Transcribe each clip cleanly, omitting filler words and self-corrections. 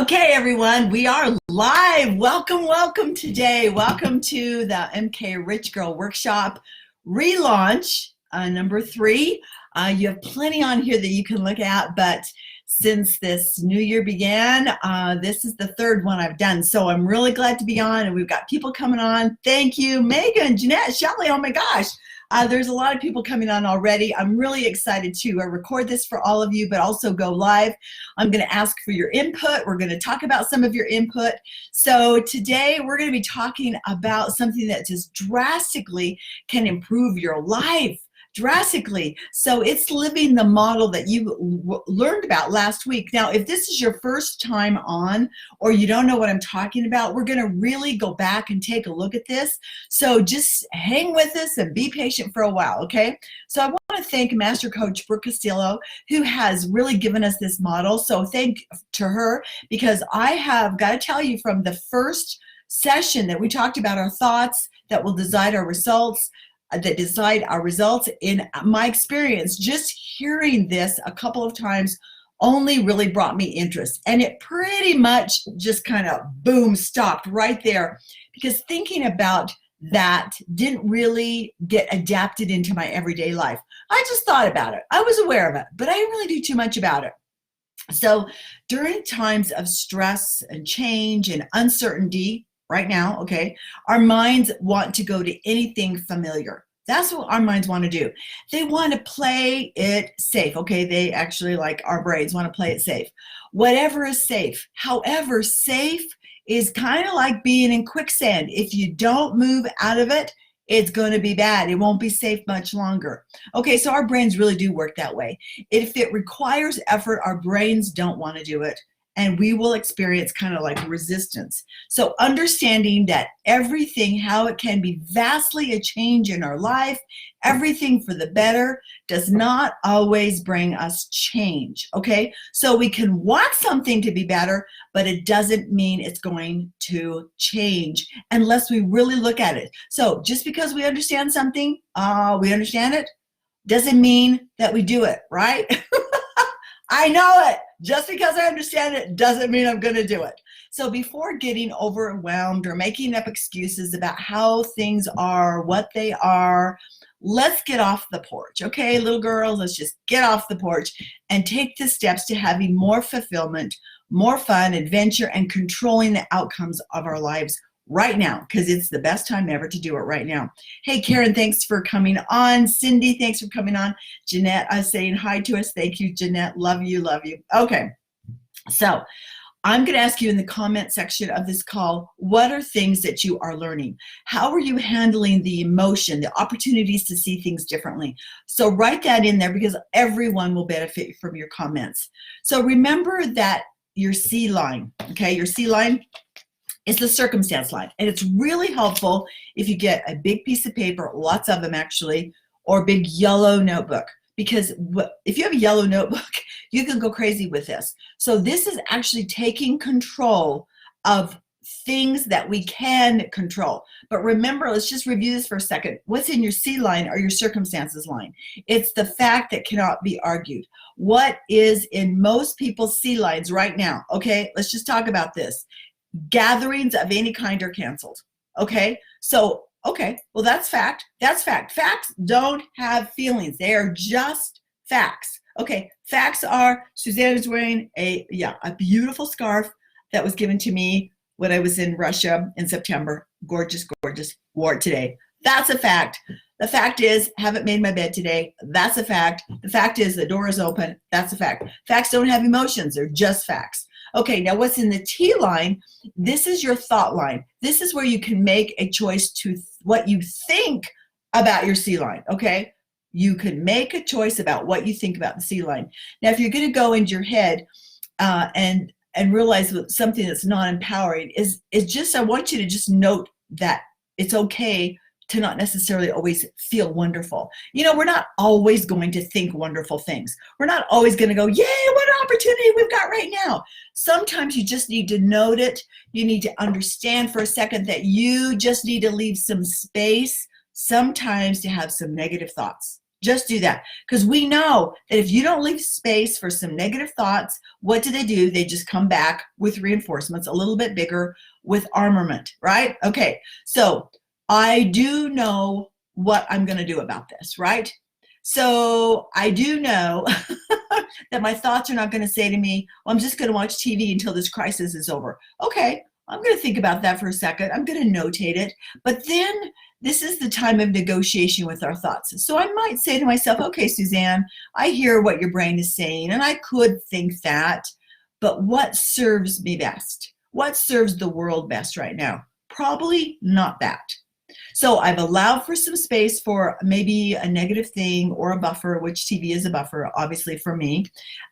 Okay, everyone, we are live. Welcome today. Welcome to the MK Rich Girl Workshop relaunch, number 3. You have plenty on here that you can look at, but since this new year began, this is the third one I've done. So I'm really glad to be on, and we've got people coming on. Thank you, Megan, Jeanette, Shelley. Oh my gosh. There's a lot of people coming on already. I'm really excited to record this for all of you, but also go live. I'm going to ask for your input. We're going to talk about some of your input. So today we're going to be talking about something that just drastically can improve your life. Drastically. So it's living the model that you learned about last week. Now, if this is your first time on, or you don't know what I'm talking about, we're going to really go back and take a look at this. So just hang with us and be patient for a while, okay? So I want to thank Master Coach Brooke Castillo, who has really given us this model. So thank to her, because I have got to tell you, from the first session that we talked about our thoughts that will decide our results, in my experience, just hearing this a couple of times only really brought me interest. And it pretty much just kind of, boom, stopped right there, because thinking about that didn't really get adapted into my everyday life. I just thought about it. I was aware of it, but I didn't really do too much about it. So during times of stress and change and uncertainty, right now, okay, our minds want to go to anything familiar. That's what our minds want to do. They want to play it safe, okay? They actually, like our brains, want to play it safe. Whatever is safe. However, safe is kind of like being in quicksand. If you don't move out of it, it's going to be bad. It won't be safe much longer. Okay, so our brains really do work that way. If it requires effort, our brains don't want to do it, and we will experience kind of like resistance. So understanding that everything, how it can be vastly a change in our life, everything for the better, does not always bring us change, okay? So we can want something to be better, but it doesn't mean it's going to change unless we really look at it. So just because we understand something, we understand it, doesn't mean that we do it, right? I know it. Just because I understand it doesn't mean I'm going to do it. So before getting overwhelmed or making up excuses about how things are, what they are, let's get off the porch. Okay, little girls, let's just get off the porch and take the steps to having more fulfillment, more fun, adventure, and controlling the outcomes of our lives right now, because it's the best time ever to do it right now. Hey, Karen, thanks for coming on. Cindy, thanks for coming on. Jeanette, saying hi to us. Thank you, Jeanette. Love you, love you. Okay, so I'm going to ask you in the comment section of this call, what are things that you are learning? How are you handling the emotion, the opportunities to see things differently? So write that in there, because everyone will benefit from your comments. So remember that your C line, okay, your C line, it's the circumstance line, and it's really helpful if you get a big piece of paper, lots of them actually, or a big yellow notebook, because if you have a yellow notebook, you can go crazy with this. So this is actually taking control of things that we can control. But remember, let's just review this for a second. What's in your C line or your circumstances line? It's the fact that cannot be argued. What is in most people's C lines right now? Okay, let's just talk about this. Gatherings of any kind are canceled. Okay, so okay, well, that's fact. That's fact. Facts don't have feelings. They are just facts. Okay, facts are Suzanne is wearing a beautiful scarf that was given to me when I was in Russia in September. Gorgeous, gorgeous. Wore it today. That's a fact. The fact is, haven't made my bed today. That's a fact. The fact is, the door is open. That's a fact. Facts don't have emotions. They're just facts. Okay, now what's in the T line? This is your thought line. This is where you can make a choice to what you think about your C line, okay? You can make a choice about what you think about the C line. Now, if you're going to go into your head and realize something that's not empowering, is just, I want you to just note that it's okay to not necessarily always feel wonderful. You know, we're not always going to think wonderful things. We're not always going to go, yay, what an opportunity we've got right now. Sometimes you just need to note it. You need to understand for a second that you just need to leave some space sometimes to have some negative thoughts. Just do that. Because we know that if you don't leave space for some negative thoughts, what do? They just come back with reinforcements, a little bit bigger, with armament, right? Okay, so I do know what I'm going to do about this, right? So I do know that my thoughts are not going to say to me, well, I'm just going to watch TV until this crisis is over. Okay, I'm going to think about that for a second. I'm going to notate it. But then this is the time of negotiation with our thoughts. So I might say to myself, okay, Suzanne, I hear what your brain is saying, and I could think that, but what serves me best? What serves the world best right now? Probably not that. So I've allowed for some space for maybe a negative thing or a buffer, which TV is a buffer, obviously for me.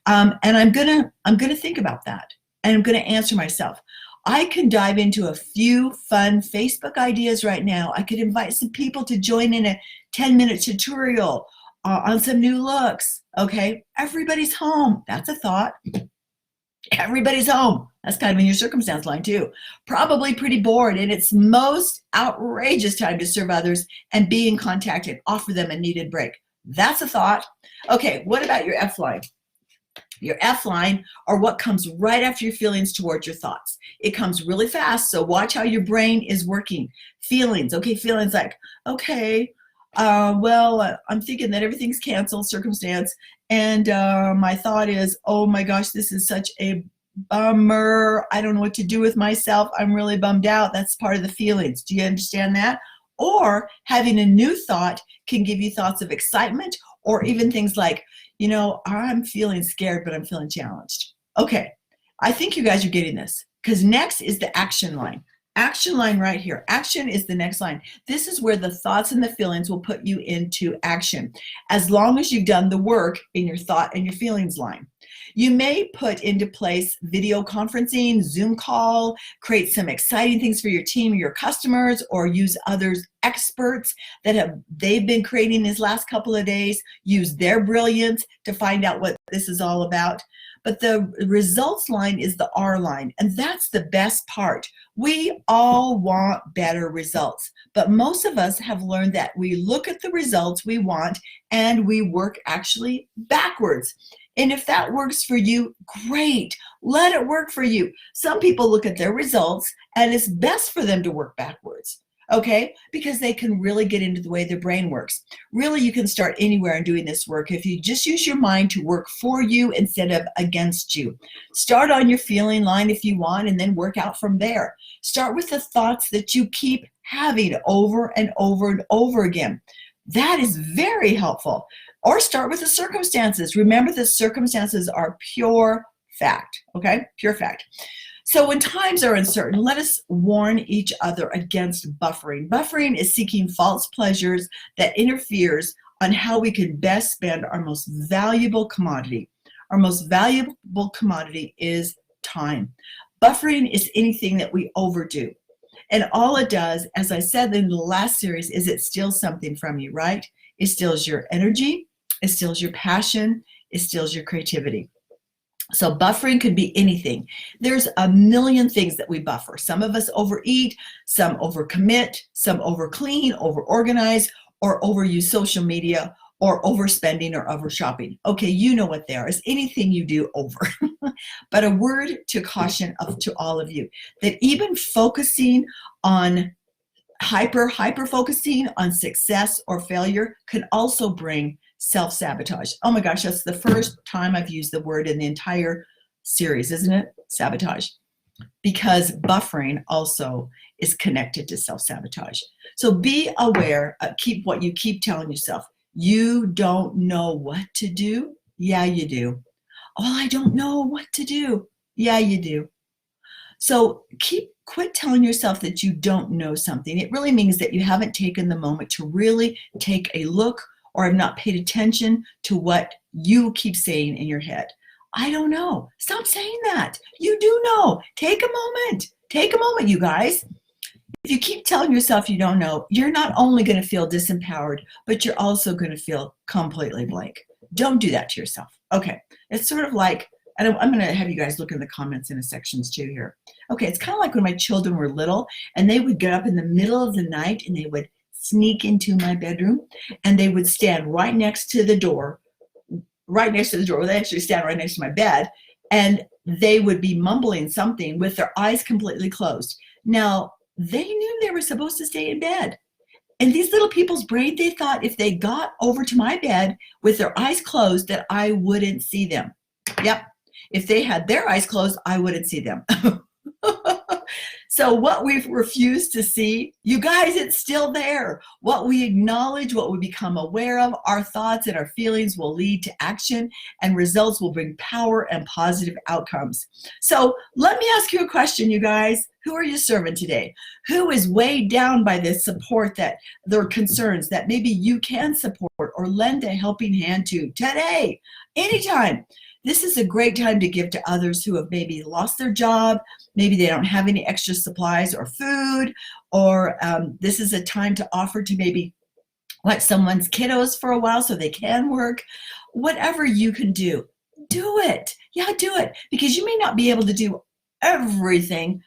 And I'm gonna think about that, and I'm gonna answer myself. I can dive into a few fun Facebook ideas right now. I could invite some people to join in a 10-minute tutorial on some new looks. Okay, everybody's home. That's a thought. Everybody's home. That's kind of in your circumstance line too. Probably pretty bored, and it's most outrageous time to serve others and be in contact and offer them a needed break. That's a thought. Okay, what about your F line? Your F line are what comes right after your feelings towards your thoughts. It comes really fast, so watch how your brain is working. Feelings, okay, feelings like, okay, I'm thinking that everything's canceled, circumstance, and my thought is, oh my gosh, this is such a bummer. I don't know what to do with myself. I'm really bummed out. That's part of the feelings. Do you understand that? Or having a new thought can give you thoughts of excitement, or even things like, I'm feeling scared, but I'm feeling challenged. Okay, I think you guys are getting this, because next is the action line. Action line right here. Action is the next line. This is where the thoughts and the feelings will put you into action, as long as you've done the work in your thought and your feelings line. You may put into place video conferencing, Zoom call, create some exciting things for your team or your customers, or use others experts that they've been creating these last couple of days. Use their brilliance to find out what this is all about. But the results line is the R line, and that's the best part. We all want better results, but most of us have learned that we look at the results we want and we work actually backwards. And if that works for you, great. Let it work for you. Some people look at their results and it's best for them to work backwards. Okay, because they can really get into the way their brain works. Really, you can start anywhere in doing this work if you just use your mind to work for you instead of against you. Start on your feeling line if you want, and then work out from there. Start with the thoughts that you keep having over and over and over again. That is very helpful. Or start with the circumstances. Remember, the circumstances are pure fact, okay? Pure fact. So when times are uncertain, let us warn each other against buffering. Buffering is seeking false pleasures that interferes on how we can best spend our most valuable commodity. Our most valuable commodity is time. Buffering is anything that we overdo. And all it does, as I said in the last series, is it steals something from you, right? It steals your energy, it steals your passion, it steals your creativity. So buffering could be anything. There's a million things that we buffer. Some of us overeat, some overcommit, some overclean, overorganize, or overuse social media, or overspending or overshopping. Okay, you know what they are. It's anything you do over. But a word to caution to all of you, that even focusing on hyper focusing on success or failure can also bring self-sabotage. Oh my gosh, that's the first time I've used the word in the entire series, isn't it? Sabotage. Because buffering also is connected to self-sabotage. So be aware, keep what you keep telling yourself. You don't know what to do? Yeah, you do. Oh, I don't know what to do. Yeah, you do. So quit telling yourself that you don't know something. It really means that you haven't taken the moment to really take a look, or have not paid attention to what you keep saying in your head. I don't know. Stop saying that. You do know. Take a moment. Take a moment, you guys. If you keep telling yourself you don't know, you're not only going to feel disempowered, but you're also going to feel completely blank. Don't do that to yourself. Okay. It's sort of like, and I'm going to have you guys look in the comments in the sections too here. Okay. It's kind of like when my children were little and they would get up in the middle of the night and they would sneak into my bedroom, and they would stand right next to the door, right next to the door. They actually stand right next to my bed, and they would be mumbling something with their eyes completely closed. Now, they knew they were supposed to stay in bed. In these little people's brain, they thought if they got over to my bed with their eyes closed, that I wouldn't see them. Yep. If they had their eyes closed, I wouldn't see them. So what we've refused to see, you guys, it's still there. What we acknowledge, what we become aware of, our thoughts and our feelings will lead to action, and results will bring power and positive outcomes. So let me ask you a question, you guys. Who are you serving today? Who is weighed down by this support, that their concerns that maybe you can support or lend a helping hand to today, anytime? This is a great time to give to others who have maybe lost their job, maybe they don't have any extra supplies or food, or this is a time to offer to maybe watch someone's kiddos for a while so they can work. Whatever you can do, do it. Yeah, do it, because you may not be able to do everything.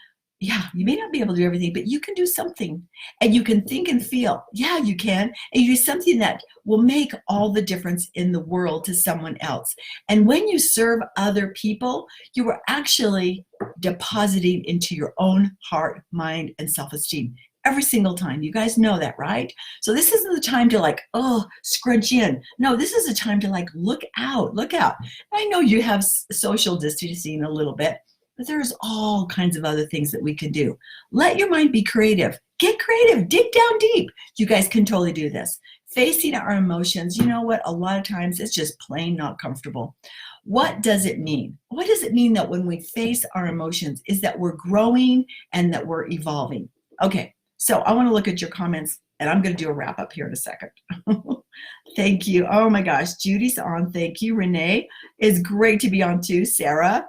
Yeah, you may not be able to do everything, but you can do something, and you can think and feel. Yeah, you can. And you do something that will make all the difference in the world to someone else. And when you serve other people, you are actually depositing into your own heart, mind, and self-esteem every single time. You guys know that, right? So this isn't the time to like, oh, scrunch in. No, this is a time to like, look out, look out. I know you have social distancing a little bit, but there's all kinds of other things that we can do. Let your mind be creative. Get creative. Dig down deep. You guys can totally do this. Facing our emotions, you know what? A lot of times it's just plain not comfortable. What does it mean? What does it mean that when we face our emotions is that we're growing and that we're evolving? Okay, so I want to look at your comments, and I'm going to do a wrap up here in a second. Thank you. Oh my gosh, Judy's on. Thank you. Renee, it's great to be on too. Sarah.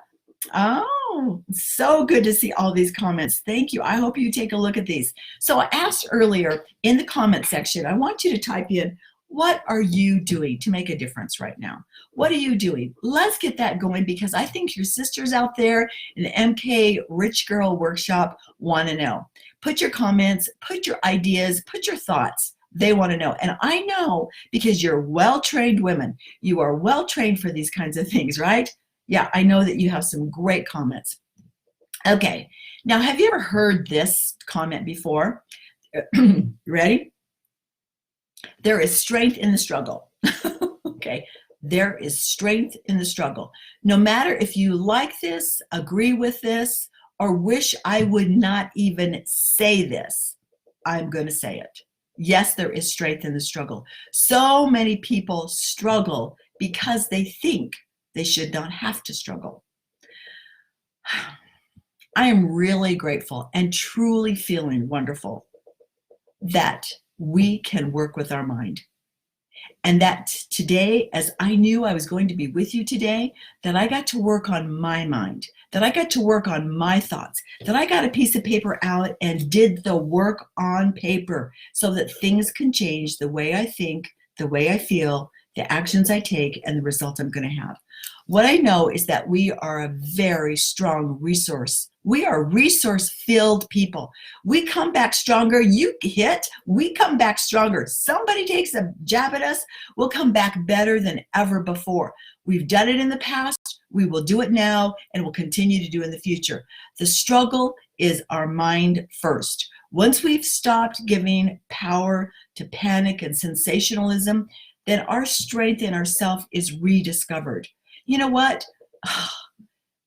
Oh, so good to see all these comments. Thank you. I hope you take a look at these. So I asked earlier in the comment section, I want you to type in, what are you doing to make a difference right now? What are you doing? Let's get that going, because I think your sisters out there in the MK Rich Girl Workshop want to know. Put your comments, put your ideas, put your thoughts. They want to know. And I know, because you're well-trained women. You are well-trained for these kinds of things, right? Yeah, I know that you have some great comments. Okay, now have you ever heard this comment before? You ready? There is strength in the struggle. Okay, there is strength in the struggle. No matter if you like this, agree with this, or wish I would not even say this, I'm going to say it. Yes, there is strength in the struggle. So many people struggle because they think they should not have to struggle. I am really grateful and truly feeling wonderful that we can work with our mind. And that today, as I knew I was going to be with you today, that I got to work on my mind, that I got to work on my thoughts, that I got a piece of paper out and did the work on paper so that things can change the way I think, the way I feel, the actions I take, and the results I'm going to have. What I know is that we are a very strong resource. We are resource-filled people. We come back stronger. You hit, we come back stronger. Somebody takes a jab at us, we'll come back better than ever before. We've done it in the past, we will do it now, and we'll continue to do in the future. The struggle is our mind first. Once we've stopped giving power to panic and sensationalism, then our strength in ourself is rediscovered. You know what?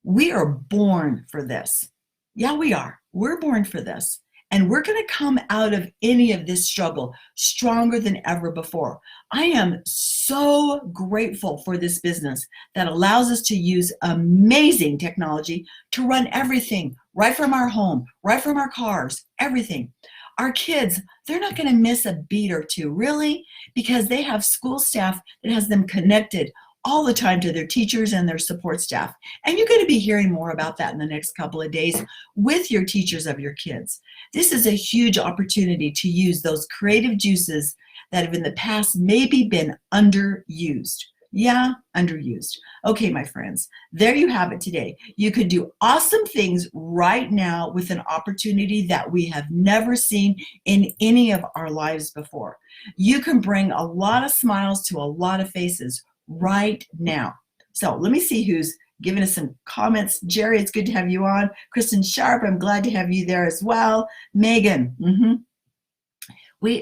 We are born for this. Yeah, we are. We're born for this. And we're going to come out of any of this struggle stronger than ever before. I am so grateful for this business that allows us to use amazing technology to run everything right from our home, right from our cars, everything. Our kids, they're not going to miss a beat or two, really, because they have school staff that has them connected all the time to their teachers and their support staff. And you're going to be hearing more about that in the next couple of days with your teachers of your kids. This is a huge opportunity to use those creative juices that have in the past maybe been underused. Yeah, underused. Okay, my friends, there you have it today. You could do awesome things right now with an opportunity that we have never seen in any of our lives before. You can bring a lot of smiles to a lot of faces right now. So let me see who's giving us some comments. Jerry, it's good to have you on. Kristen Sharp, I'm glad to have you there as well. Megan,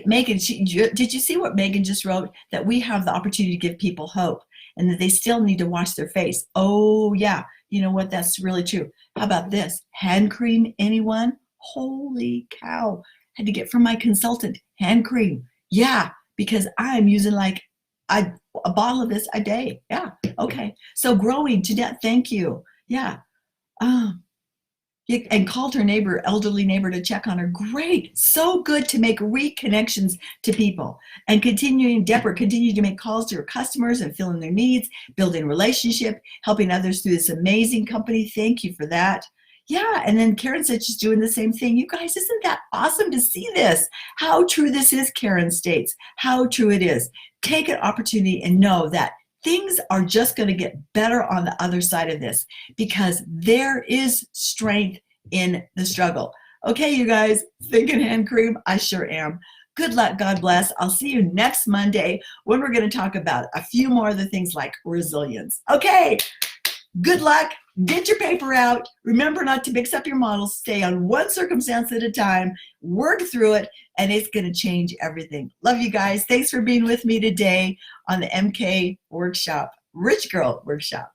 Megan, did you see what Megan just wrote? That we have the opportunity to give people hope and that they still need to wash their face. Oh, yeah. You know what? That's really true. How about this? Hand cream, anyone? Holy cow. Had to get from my consultant hand cream. Yeah, because I'm using like a, a bottle of this a day. Yeah. Okay. So growing to death. Thank you. Yeah. Um, and called her neighbor, elderly neighbor, to check on her. Great. So good to make reconnections to people. And Deborah continued to make calls to her customers and fill in their needs, building relationship, helping others through this amazing company. Thank you for that. Yeah, and then Karen said she's doing the same thing. You guys, isn't that awesome to see this? How true this is, Karen states. How true it is. Take an opportunity and know that things are just going to get better on the other side of this because there is strength in the struggle. Okay, you guys, thinking hand cream? I sure am. Good luck. God bless. I'll see you next Monday when we're going to talk about a few more of the things like resilience. Okay, good luck. Get your paper out. Remember not to mix up your models. Stay on one circumstance at a time. Work through it, and it's going to change everything. Love you guys. Thanks for being with me today on the MK Workshop, Rich Girl Workshop.